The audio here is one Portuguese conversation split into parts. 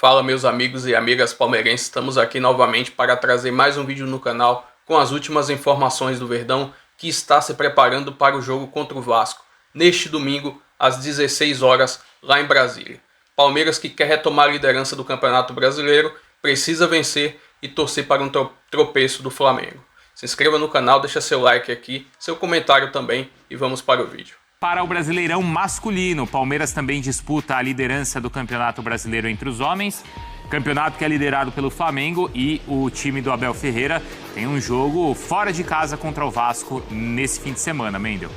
Fala, meus amigos e amigas palmeirenses, estamos aqui novamente para trazer mais um vídeo no canal com as últimas informações do Verdão, que está se preparando para o jogo contra o Vasco, neste domingo, às 16 horas, lá em Brasília. Palmeiras, que quer retomar a liderança do Campeonato Brasileiro, precisa vencer e torcer para um tropeço do Flamengo. Se inscreva no canal, deixa seu like aqui, seu comentário também e vamos para o vídeo. Para o Brasileirão masculino, o Palmeiras também disputa a liderança do Campeonato Brasileiro entre os homens. Campeonato que é liderado pelo Flamengo, e o time do Abel Ferreira tem um jogo fora de casa contra o Vasco nesse fim de semana, Mendel.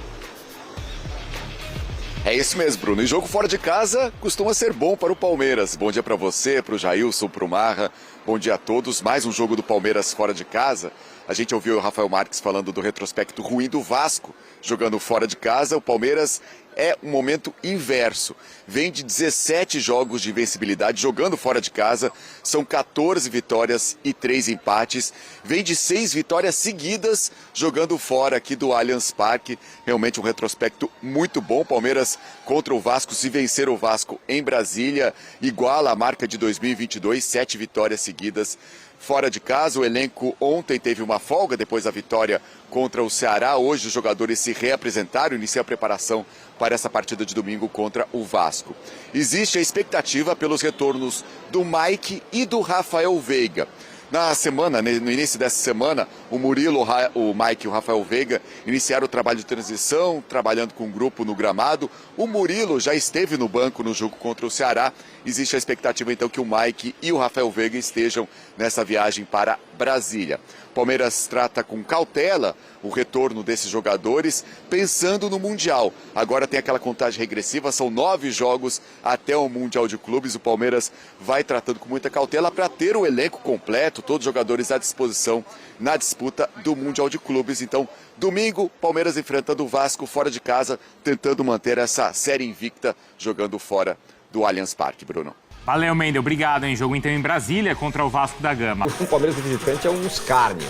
É isso mesmo, Bruno. E jogo fora de casa costuma ser bom para o Palmeiras. Bom dia para você, para o Jailson, para o Marra. Bom dia a todos. Mais um jogo do Palmeiras fora de casa. A gente ouviu o Rafael Marques falando do retrospecto ruim do Vasco, jogando fora de casa. O Palmeiras é um momento inverso. Vem de 17 jogos de invencibilidade jogando fora de casa. São 14 vitórias e 3 empates. Vem de 6 vitórias seguidas jogando fora aqui do Allianz Parque. Realmente um retrospecto muito bom. Palmeiras contra o Vasco, se vencer o Vasco em Brasília, iguala a marca de 2022, 7 vitórias seguidas. Fora de casa, o elenco ontem teve uma folga depois da vitória contra o Ceará. Hoje os jogadores se reapresentaram, iniciam a preparação para essa partida de domingo contra o Vasco. Existe a expectativa pelos retornos do Mike e do Rafael Veiga. Na semana, no início dessa semana, o Murilo, o Mike e o Rafael Veiga iniciaram o trabalho de transição, trabalhando com o grupo no gramado. O Murilo já esteve no banco no jogo contra o Ceará. Existe a expectativa, então, que o Mike e o Rafael Veiga estejam nessa viagem para Brasília. Palmeiras trata com cautela o retorno desses jogadores, pensando no Mundial. Agora tem aquela contagem regressiva, são 9 jogos até o Mundial de Clubes. O Palmeiras vai tratando com muita cautela para ter o elenco completo, todos os jogadores à disposição na disputa do Mundial de Clubes. Então, domingo, Palmeiras enfrentando o Vasco fora de casa, tentando manter essa série invicta, jogando fora do Allianz Parque, Bruno. Valeu, Mendel. Obrigado, hein? Jogo então em Brasília contra o Vasco da Gama. O Palmeiras visitante é um escárnio.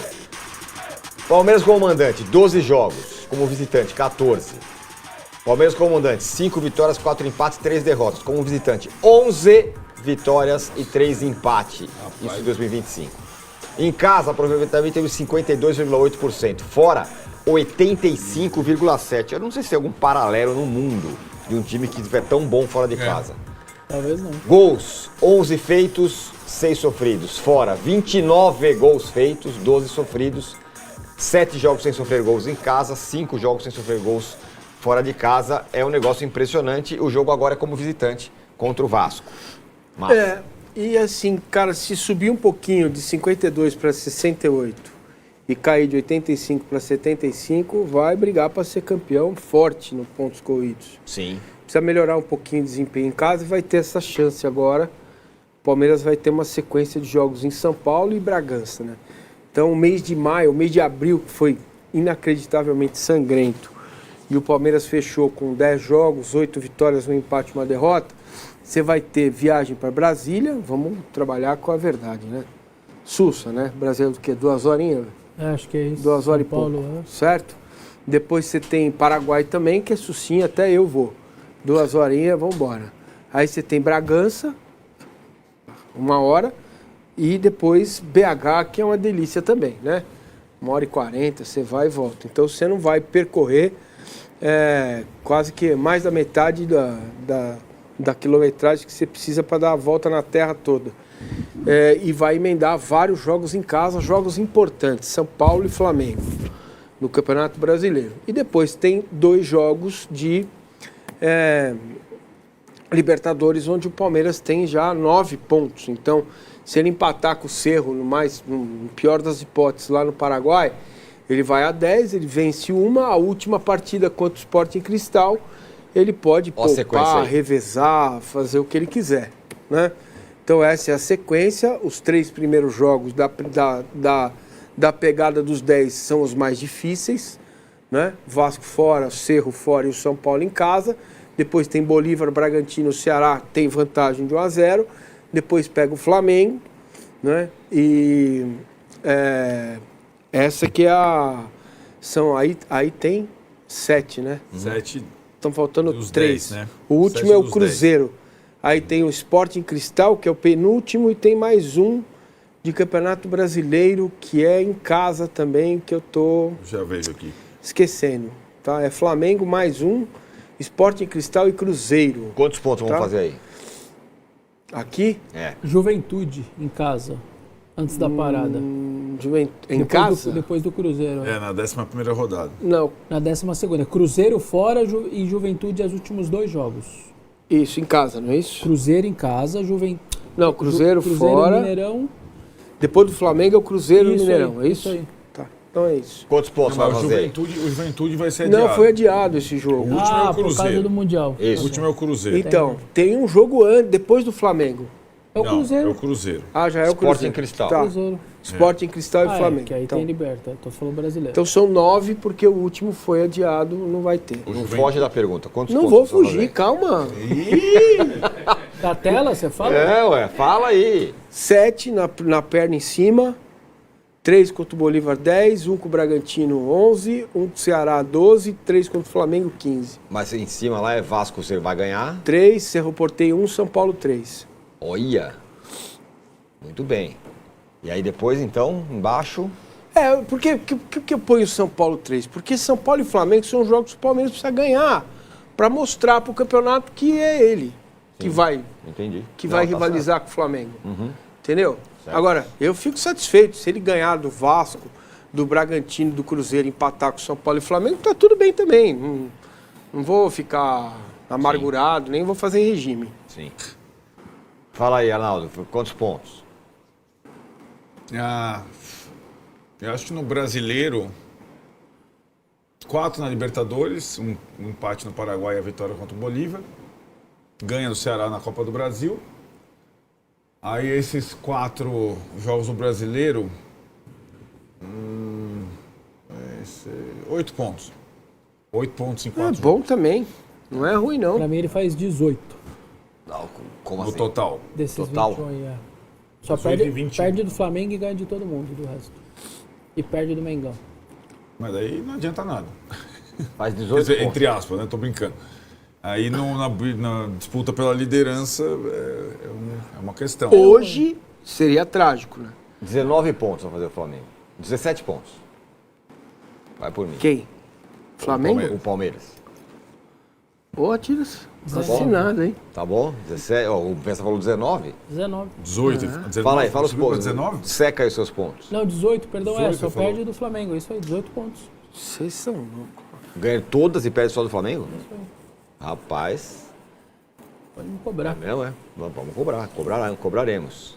Palmeiras como mandante, 12 jogos. Como visitante, 14. Palmeiras como mandante, 5 vitórias, 4 empates, 3 derrotas. Como visitante, 11 vitórias e 3 empates. Isso em 2025. Em casa, aproveitamento teve 52,8%. Fora, 85,7%. Eu não sei se tem algum paralelo no mundo de um time que estiver tão bom fora de casa. Talvez não. Gols, 11 feitos, 6 sofridos. Fora, 29 gols feitos, 12 sofridos. 7 jogos sem sofrer gols em casa, 5 jogos sem sofrer gols fora de casa. É um negócio impressionante. O jogo agora é como visitante contra o Vasco. Mas... e assim, cara, se subir um pouquinho de 52 para 68 e cair de 85 para 75, vai brigar para ser campeão forte no pontos corridos. Sim. Precisa melhorar um pouquinho o desempenho em casa e vai ter essa chance agora. O Palmeiras vai ter uma sequência de jogos em São Paulo e Bragança, né? Então, o mês de maio, o mês de abril, que foi inacreditavelmente sangrento, e o Palmeiras fechou com 10 jogos, 8 vitórias, um empate e uma derrota, você vai ter viagem para Brasília, vamos trabalhar com a verdade, né? Sussa, né? Brasília do quê? 2 horinhas? Acho que é isso. 2 horas e pouco, certo? Depois você tem Paraguai também, que é sucinho, até eu vou. 2 horinhas, vamos embora. Aí você tem Bragança, 1 hora, e depois BH, que é uma delícia também, né? 1h40, você vai e volta. Então você não vai percorrer quase que mais da metade da quilometragem que você precisa para dar a volta na terra toda. E vai emendar vários jogos em casa, jogos importantes, São Paulo e Flamengo, no Campeonato Brasileiro. E depois tem 2 jogos de Libertadores, onde o Palmeiras tem já 9 pontos. Então, se ele empatar com o Cerro, no pior das hipóteses, lá no Paraguai, ele vai a 10, ele vence a última partida contra o Sporting Cristal, ele pode poupar, revezar, fazer o que ele quiser, né? Então essa é a sequência. Os 3 primeiros jogos da pegada dos 10 são os mais difíceis, né? Vasco fora, Cerro fora e o São Paulo em casa. Depois tem Bolívar, Bragantino, Ceará, tem vantagem de 1-0. Depois pega o Flamengo, né? E essa que é aí tem 7, né? 7. Estão faltando 3. 10, né? O último é o Cruzeiro. 10. Aí tem o Sporting Cristal, que é o penúltimo, e tem mais um de Campeonato Brasileiro, que é em casa também, que eu tô Já vejo aqui. esquecendo. Tá? É Flamengo mais um, Sporting Cristal e Cruzeiro. Quantos pontos Tá. vamos fazer aí? Aqui, Juventude em casa, antes da parada. em casa? Depois do Cruzeiro. É, na 11ª rodada. Não, Na 12ª. Cruzeiro fora e Juventude os últimos 2 jogos. isso, em casa, não é isso? Cruzeiro em casa, Juventude. Não, Cruzeiro e fora. Mineirão. Depois do Flamengo é o Cruzeiro e o Isso Mineirão, aí, é isso? isso aí. Tá, então é isso. Quantos pontos vai Mas o fazer aí? Juventude vai ser adiado. Não, foi adiado esse O jogo. último é o Por causa Cruzeiro. do Mundial. O Isso. último é o Cruzeiro. Então, tem um jogo depois do Flamengo. É o Não, Cruzeiro. é o Cruzeiro. Ah, já é o Sporting Cruzeiro. Cristal. Tá. Cruzeiro. Sporting Cristal e Flamengo. Que aí então. tem Liberta. Tô falando brasileiro. Então são 9, porque o último foi adiado, não vai ter. Não foge da pergunta. Quantos Não pontos vou vai fugir, calma. Da tela, você fala? fazer? Ué, fala aí. 7 na perna em cima, 3 contra o Bolívar 10, 1 com o Bragantino 11, 1 com o Ceará 12, 3 contra o Flamengo 15. Mas em cima lá é Vasco, você vai ganhar? 3, Cerro Porteiro 1, São Paulo 3. Olha. Muito bem. E aí depois, então, embaixo... Por que eu ponho São Paulo 3? Porque São Paulo e Flamengo são jogos que o Palmeiras precisa ganhar para mostrar para o campeonato que é ele que vai, Entendi. vai Não, tá rivalizar com o Flamengo. Uhum. Entendeu? Certo. Agora, eu fico satisfeito. Se ele ganhar do Vasco, do Bragantino, do Cruzeiro, empatar com São Paulo e Flamengo, tá tudo bem também. Não vou ficar amargurado, nem vou fazer regime. Sim. Fala aí, Arnaldo, quantos pontos? Eu acho que no Brasileiro, 4 na Libertadores, um empate no Paraguai e a vitória contra o Bolívar. Ganha do Ceará na Copa do Brasil. Aí esses 4 jogos no Brasileiro, 8 pontos. 8 pontos em 4 É jogos. bom também. Não é ruim, não. Pra mim ele faz 18 Não, como No assim? total. desses Total? 21 aí. Só 18 e 21. perde do Flamengo e ganha de todo mundo, do resto. E perde do Mengão. Mas aí não adianta nada. Faz Quer 18 dizer, pontos. entre aspas, né? Tô brincando. Aí na disputa pela liderança é uma questão. Hoje seria trágico, né? 19 pontos vai fazer o Flamengo. 17 pontos. Vai por mim. Quem? Flamengo? Palmeiras. O Palmeiras. Boa, Tiras. Tá bom. assinado, hein? Tá bom? 17, ó, o Vença falou 19. 19. 18, 19. Fala aí, fala os Subiu pra pontos. 19? Seca aí os seus pontos. Não, 18, perdão, 18 só você falou. perde do Flamengo. É isso aí, 18 pontos. Vocês são loucos. Ganha todas e perde só do Flamengo? Rapaz, Pode me cobrar. não é? Vamos cobraremos.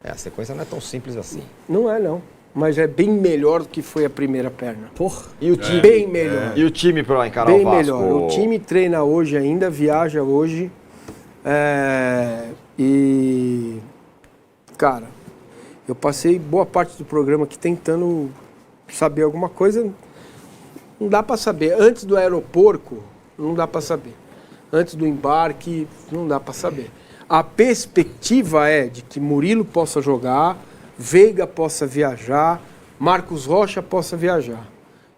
A sequência não é tão simples assim. Não é, não. Mas é bem melhor do que foi a primeira perna. Porra. E o time? Bem melhor. E o time para encarar Bem o Vasco? melhor. O time treina hoje ainda, viaja hoje. E, cara, eu passei boa parte do programa aqui tentando saber alguma coisa. Não dá para saber. Antes do aeroporto, não dá para saber. Antes do embarque, não dá para saber. A perspectiva é de que Murilo possa jogar, Veiga possa viajar, Marcos Rocha possa viajar.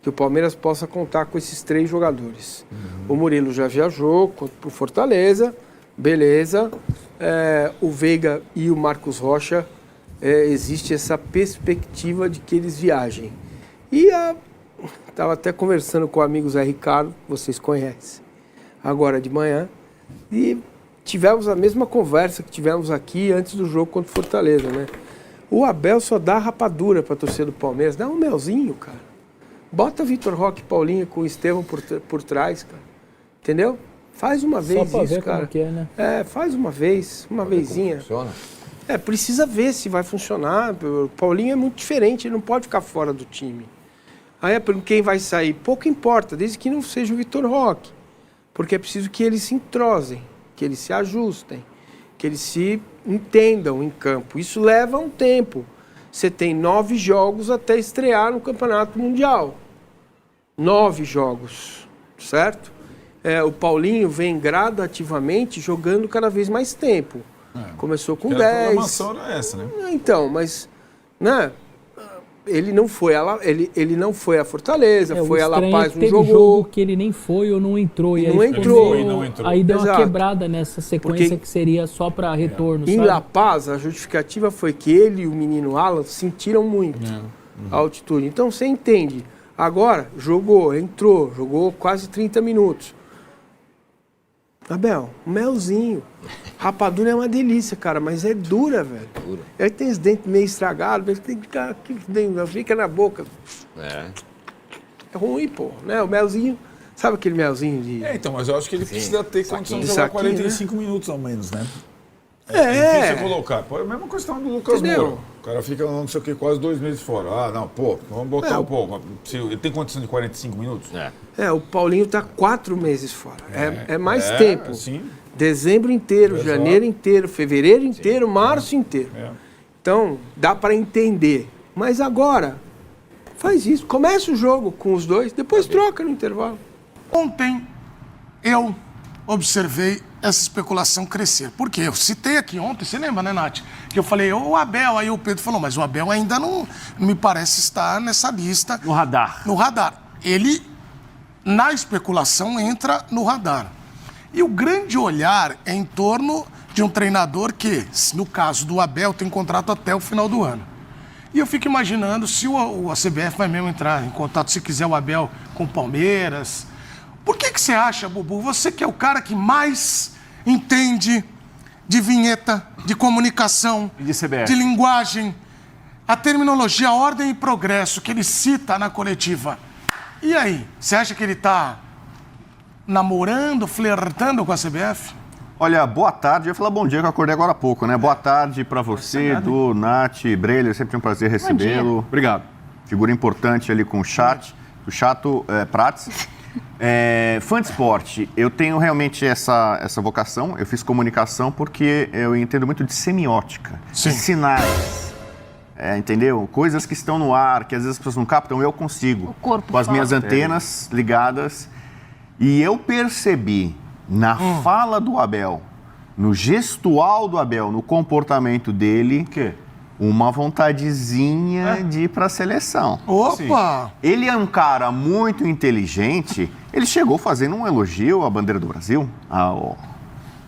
Que o Palmeiras possa contar com esses 3 jogadores. O Murilo já viajou para o Fortaleza, beleza. O Veiga e o Marcos Rocha, existe essa perspectiva de que eles viajem. E estava até conversando com o amigo Zé Ricardo, vocês conhecem, agora de manhã, e tivemos a mesma conversa que tivemos aqui antes do jogo contra o Fortaleza, né? O Abel só dá rapadura para a torcida do Palmeiras, dá um melzinho, cara. Bota Vitor Roque e Paulinho com o Estevão por trás, cara. Entendeu? Faz uma vez Só pra isso, ver cara. como que é, né? Faz uma vez, uma vezinha. Funciona? Precisa ver se vai funcionar. O Paulinho é muito diferente, ele não pode ficar fora do time. Aí quem vai sair? Pouco importa, desde que não seja o Vitor Roque. Porque é preciso que eles se entrosem, que eles se ajustem, que eles se entendam em campo. Isso leva um tempo. Você tem 9 jogos até estrear no Campeonato Mundial. 9 jogos, certo? O Paulinho vem gradativamente jogando cada vez mais tempo. Começou com A 10. programação era essa, né? Então, mas, né? ele não foi a Fortaleza, foi a La Paz, não teve jogou. jogo que ele nem foi ou não entrou. E não aí entrou. Aí deu uma Exato. quebrada nessa sequência que seria só para retorno, Em sabe? La Paz, a justificativa foi que ele e o menino Alan sentiram muito a altitude. Então você entende. Agora, entrou, jogou quase 30 minutos. Abel, melzinho. Rapadura é uma delícia, cara, mas é dura, velho. Aí tem os dentes meio estragados, fica na boca. É ruim, pô, né? O melzinho, sabe aquele melzinho de... Então, mas eu acho que ele precisa ter condição de jogar 45 minutos ao menos, né? É. Difícil colocar. Pô, é a mesma questão do Lucas Entendeu? Moura. O cara fica, não sei o que, quase 2 meses fora. Ah, não, pô, vamos botar um pouco. Ele tem condição de 45 minutos? O Paulinho tá 4 meses fora. É mais tempo. Sim. Dezembro inteiro, Exato. janeiro inteiro, fevereiro inteiro, março inteiro. Então, dá para entender. Mas agora, faz isso. Começa o jogo com os dois, depois troca no intervalo. Ontem, eu observei essa especulação crescer. Por quê? Eu citei aqui ontem, você lembra, né, Nath? Que eu falei, o Abel, aí o Pedro falou, mas o Abel ainda não me parece estar nessa lista. No radar. No radar. Ele, na especulação, entra no radar. E o grande olhar é em torno de um treinador que, no caso do Abel, tem contrato até o final do ano. E eu fico imaginando se a CBF vai mesmo entrar em contato, se quiser o Abel com o Palmeiras. Por que você acha, Bubu, você que é o cara que mais entende de vinheta, de comunicação, E de CBF. de linguagem, a terminologia ordem e progresso que ele cita na coletiva. E aí, você acha que ele está namorando, flertando com a CBF? Olha, boa tarde. Eu ia falar bom dia, que eu acordei agora há pouco, né? Boa tarde pra você, Edu, Nath, Breler. Sempre um prazer recebê-lo. Obrigado. Figura importante ali com o chat. O Chato Prats. Fã de esporte. Eu tenho realmente essa vocação. Eu fiz comunicação porque eu entendo muito de semiótica. Sim. De sinais. Entendeu? Coisas que estão no ar, que às vezes as pessoas não captam, eu consigo. O corpo com as fala. minhas antenas ligadas. E eu percebi na fala do Abel, no gestual do Abel, no comportamento dele, uma vontadezinha de ir para a seleção. Opa! Ele é um cara muito inteligente. Ele chegou fazendo um elogio à bandeira do Brasil, ao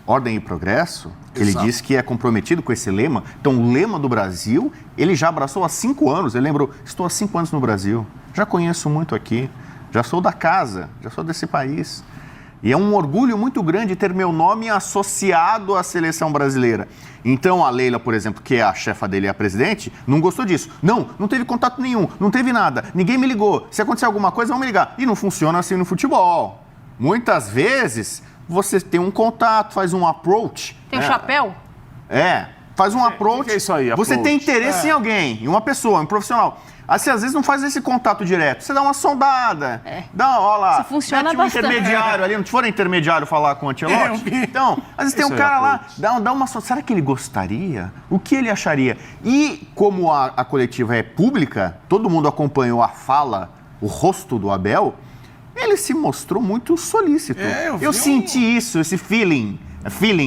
Ordem e Progresso. Ele Exato. disse que é comprometido com esse lema. Então, o lema do Brasil, ele já abraçou há 5 anos. Eu lembro, estou há 5 anos no Brasil, já conheço muito aqui. Já sou da casa, já sou desse país. E é um orgulho muito grande ter meu nome associado à seleção brasileira. Então, a Leila, por exemplo, que é a chefa dele e a presidente, não gostou disso. Não teve contato nenhum, não teve nada. Ninguém me ligou. Se acontecer alguma coisa, vão me ligar. E não funciona assim no futebol. Muitas vezes, você tem um contato, faz um approach. Tem um chapéu? Faz um approach. O que é isso aí, Você approach? tem interesse em alguém, em uma pessoa, em um profissional. Assim, às vezes não faz esse contato direto. Você dá uma sondada. Olha lá. Isso funciona mete um bastante. intermediário ali. Não te for intermediário falar com o Ancelotti? Então, às vezes tem um cara lá, dá uma sondada. Será que ele gostaria? O que ele acharia? E como a coletiva é pública, todo mundo acompanhou a fala, o rosto do Abel, ele se mostrou muito solícito. Eu senti isso, esse feeling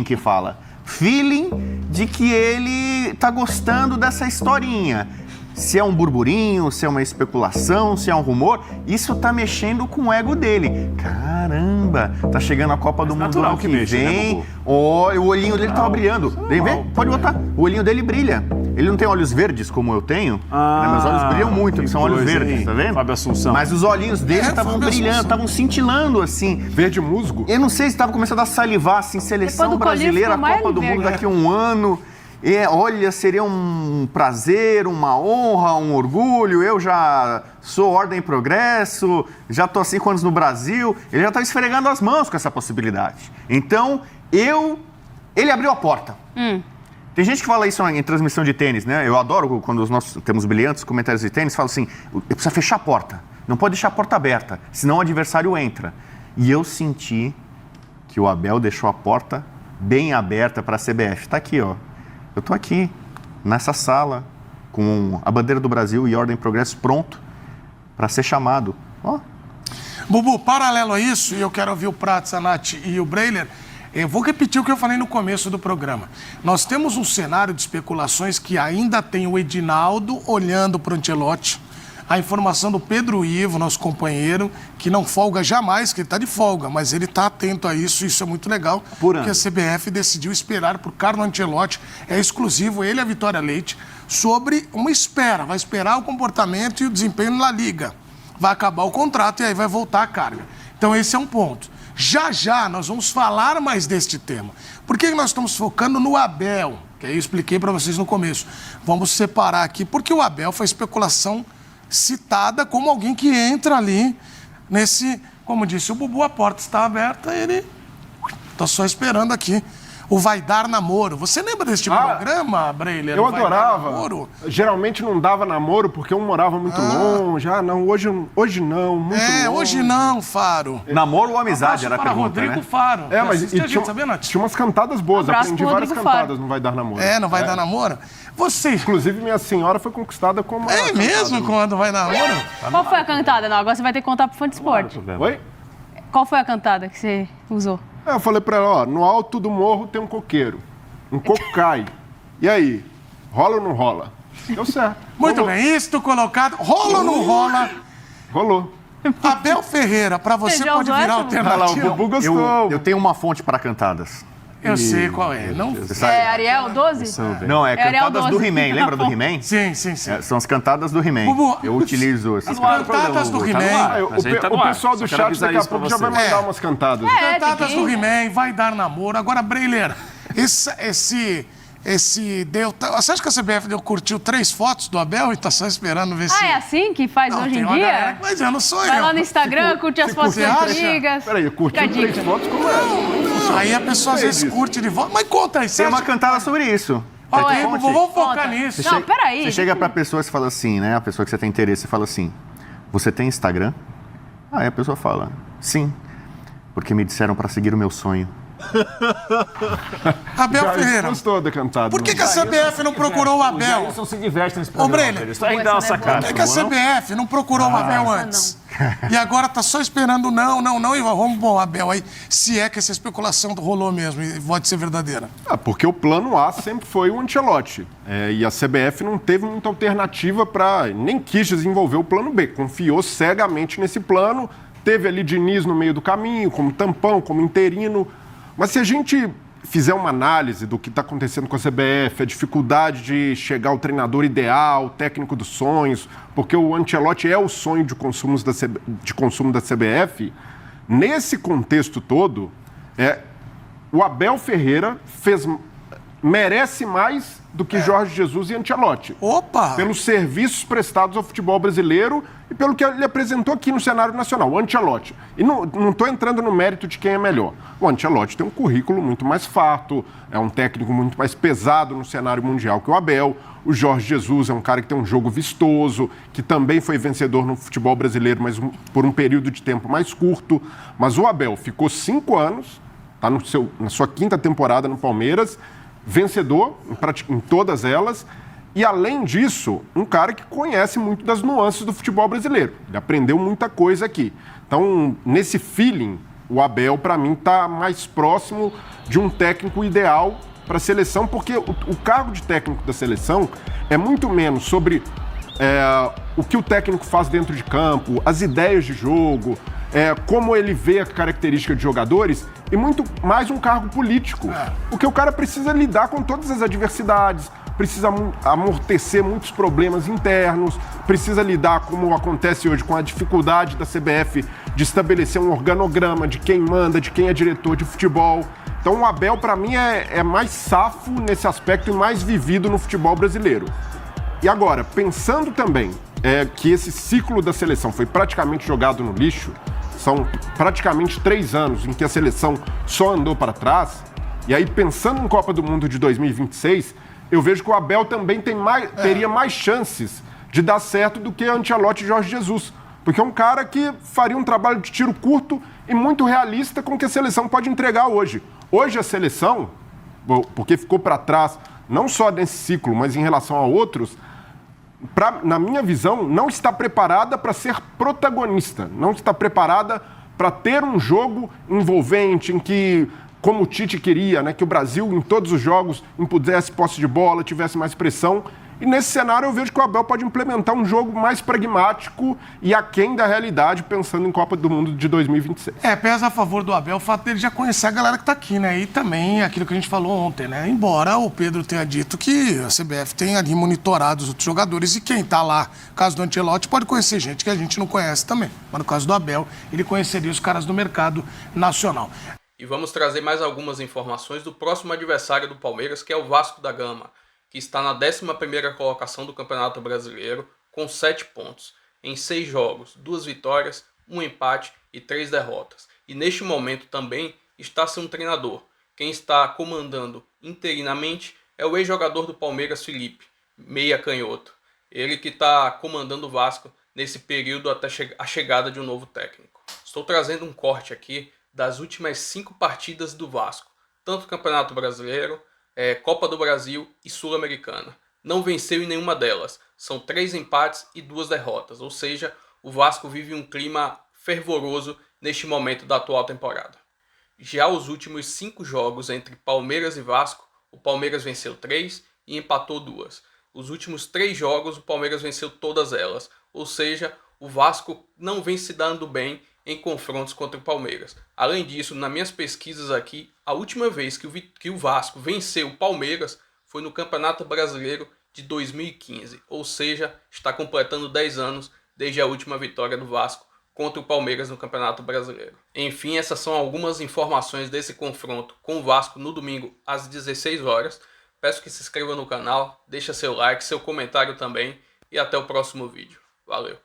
que fala. Feeling de que ele tá gostando dessa historinha. Se é um burburinho, se é uma especulação, se é um rumor, isso tá mexendo com o ego dele. Caramba, tá chegando a Copa do Mundo ano que vem. Olha, o olhinho dele tava brilhando. Vem ver? Pode botar. O olhinho dele brilha. Ele não tem olhos verdes como eu tenho. Né? Meus olhos brilham muito, são olhos verdes, tá vendo? Fábio Assunção. Mas os olhinhos dele estavam brilhando, estavam cintilando assim. Verde musgo? Eu não sei se estava começando a salivar assim, seleção Depois do colírio brasileira, ficou mais Copa do Mundo verde. daqui a um ano. Olha, seria um prazer, uma honra, um orgulho. Eu já sou Ordem e Progresso, já estou há 5 anos no Brasil. Ele já está esfregando as mãos com essa possibilidade. Então, ele abriu a porta. Tem gente que fala isso em transmissão de tênis, né? Eu adoro quando nós temos brilhantes comentários de tênis, fala assim, precisa fechar a porta. Não pode deixar a porta aberta, senão o adversário entra. E eu senti que o Abel deixou a porta bem aberta para a CBF. Está aqui, ó. Eu estou aqui, nessa sala, com a bandeira do Brasil e Ordem e Progresso pronto para ser chamado. Ó. Bubu, paralelo a isso, e eu quero ouvir o Prats, a Nath e o Breler, Eu vou repetir o que eu falei no começo do programa. Nós temos um cenário de especulações que ainda tem o Edinaldo olhando para o Ancelotti, a informação do Pedro Ivo, nosso companheiro, que não folga jamais, que ele está de folga, mas ele está atento a isso é muito legal, porque a CBF decidiu esperar por Carlo Ancelotti, é exclusivo, ele e a Vitória Leite, sobre uma espera, vai esperar o comportamento e o desempenho na Liga. Vai acabar o contrato e aí vai voltar a carga. Então esse é um ponto. Já nós vamos falar mais deste tema. Por que nós estamos focando no Abel? Que aí eu expliquei para vocês no começo. Vamos separar aqui, porque o Abel foi especulação citada como alguém que entra ali nesse... Como disse o Bubu, a porta está aberta, ele está só esperando aqui. O Vai Dar Namoro. Você lembra desse programa, Breiler? Eu adorava. Geralmente não dava namoro porque um morava muito longe. Não, hoje não, muito longe. Hoje não, Faro. Namoro ou amizade era a pergunta, Rodrigo né? Faro. Mas tinha umas cantadas boas. Aprendi várias cantadas no Vai Dar Namoro. Não vai dar namoro? Você... Inclusive, minha senhora foi conquistada como... É mesmo? Quando vai namoro? Qual foi a cantada? Não, agora você vai ter que contar pro fã de esporte. Oi? Qual foi a cantada que você usou? Eu falei pra ela, no alto do morro tem um coqueiro. Um coco cai. E aí? Rola ou não rola? Deu certo. Muito bem, isto colocado. Rola ou não rola? Rolou. Abel Ferreira, pra você pode virar alternativa. O Bubu gostou. Eu tenho uma fonte para cantadas. Eu sei qual é. Não... É Ariel 12? Não, é cantadas do He-Man. Lembra do He-Man? Sim. São as cantadas do He-Man. Eu utilizo essas cantadas do He-Man. O pessoal do chat daqui a pouco já vai mandar umas cantadas. Cantadas do He-Man, Vai Dar Namoro. Agora, Breiler, você acha que a CBF curtiu 3 fotos do Abel e tá só esperando ver se... é assim que faz hoje em dia? Mas eu não sou eu. Vai lá no Instagram, curte as fotos antigas. Peraí, curtiu 3 fotos? Como é? Aí a pessoa às vezes curte de volta. Mas conta aí, Tem uma cantada sobre isso. Vamos focar nisso. Não, peraí. Você chega pra pessoa e fala assim, né? A pessoa que você tem interesse e fala assim, você tem Instagram? Aí a pessoa fala, sim, porque me disseram pra seguir o meu sonho. Abel Ferreira. Gostou da cantada. Por que a CBF não procurou o Abel? O Jailson se diverte nesse programa. Isso aí dá uma sacada. Por que a CBF não procurou o Abel antes? E agora tá só esperando não, e vamos pôr o Abel aí, se é que essa especulação rolou mesmo e pode ser verdadeira. Porque o plano A sempre foi o Ancelotti. E a CBF não teve muita alternativa nem quis desenvolver o plano B. Confiou cegamente nesse plano. Teve ali Diniz no meio do caminho, como tampão, como interino. Mas se a gente fizer uma análise do que está acontecendo com a CBF, a dificuldade de chegar ao treinador ideal, o técnico dos sonhos, porque o Ancelotti é o sonho de consumo da CBF, nesse contexto todo, o Abel Ferreira merece mais do que Jorge Jesus e Ancelotti. Opa! Pelos serviços prestados ao futebol brasileiro e pelo que ele apresentou aqui no cenário nacional, o Ancelotti. E não estou entrando no mérito de quem é melhor. O Ancelotti tem um currículo muito mais farto, é um técnico muito mais pesado no cenário mundial que o Abel. O Jorge Jesus é um cara que tem um jogo vistoso, que também foi vencedor no futebol brasileiro, mas por um período de tempo mais curto. Mas o Abel ficou 5 anos, está na sua 5ª temporada no Palmeiras, vencedor em todas elas, e além disso, um cara que conhece muito das nuances do futebol brasileiro. Ele aprendeu muita coisa aqui. Então, nesse feeling, o Abel, para mim, está mais próximo de um técnico ideal para a seleção, porque o cargo de técnico da seleção é muito menos sobre o que o técnico faz dentro de campo, as ideias de jogo, como ele vê a característica de jogadores, e muito mais um cargo político. Porque o cara precisa lidar com todas as adversidades, precisa amortecer muitos problemas internos, precisa lidar, como acontece hoje, com a dificuldade da CBF de estabelecer um organograma de quem manda, de quem é diretor de futebol. Então o Abel, para mim, é mais safo nesse aspecto e mais vivido no futebol brasileiro. E agora, pensando também que esse ciclo da seleção foi praticamente jogado no lixo, são praticamente 3 anos em que a seleção só andou para trás, e aí pensando em Copa do Mundo de 2026, eu vejo que o Abel também teria mais chances de dar certo do que Ancelotti e Jorge Jesus, porque é um cara que faria um trabalho de tiro curto e muito realista com o que a seleção pode entregar hoje. Hoje a seleção, porque ficou para trás, não só nesse ciclo, mas em relação a outros, na minha visão, não está preparada para ser protagonista, não está preparada para ter um jogo envolvente, em que como o Tite queria, né? Que o Brasil, em todos os jogos, impusesse posse de bola, tivesse mais pressão. E nesse cenário eu vejo que o Abel pode implementar um jogo mais pragmático e aquém da realidade, pensando em Copa do Mundo de 2026. Pesa a favor do Abel o fato dele já conhecer a galera que tá aqui, né? E também aquilo que a gente falou ontem, né? Embora o Pedro tenha dito que a CBF tem ali monitorado os outros jogadores e quem tá lá, no caso do Ancelotti, pode conhecer gente que a gente não conhece também. Mas no caso do Abel, ele conheceria os caras do mercado nacional. E vamos trazer mais algumas informações do próximo adversário do Palmeiras, que é o Vasco da Gama, que está na 11ª colocação do Campeonato Brasileiro, com 7 pontos, em 6 jogos, 2 vitórias, 1 empate e 3 derrotas. E neste momento também está sem um treinador. Quem está comandando interinamente é o ex-jogador do Palmeiras, Felipe, meia canhoto. Ele que está comandando o Vasco nesse período até a chegada de um novo técnico. Estou trazendo um corte aqui das últimas 5 partidas do Vasco, tanto Campeonato Brasileiro, Copa do Brasil e Sul-Americana. Não venceu em nenhuma delas. São 3 empates e 2 derrotas. Ou seja, o Vasco vive um clima fervoroso neste momento da atual temporada. Já os últimos 5 jogos entre Palmeiras e Vasco, o Palmeiras venceu 3 e empatou 2. Os últimos 3 jogos, o Palmeiras venceu todas elas. Ou seja, o Vasco não vem se dando bem em confrontos contra o Palmeiras. Além disso, nas minhas pesquisas aqui, a última vez que o Vasco venceu o Palmeiras foi no Campeonato Brasileiro de 2015, ou seja, está completando 10 anos desde a última vitória do Vasco contra o Palmeiras no Campeonato Brasileiro. Enfim, essas são algumas informações desse confronto com o Vasco no domingo às 16 horas. Peço que se inscreva no canal, deixa seu like, seu comentário também e até o próximo vídeo. Valeu!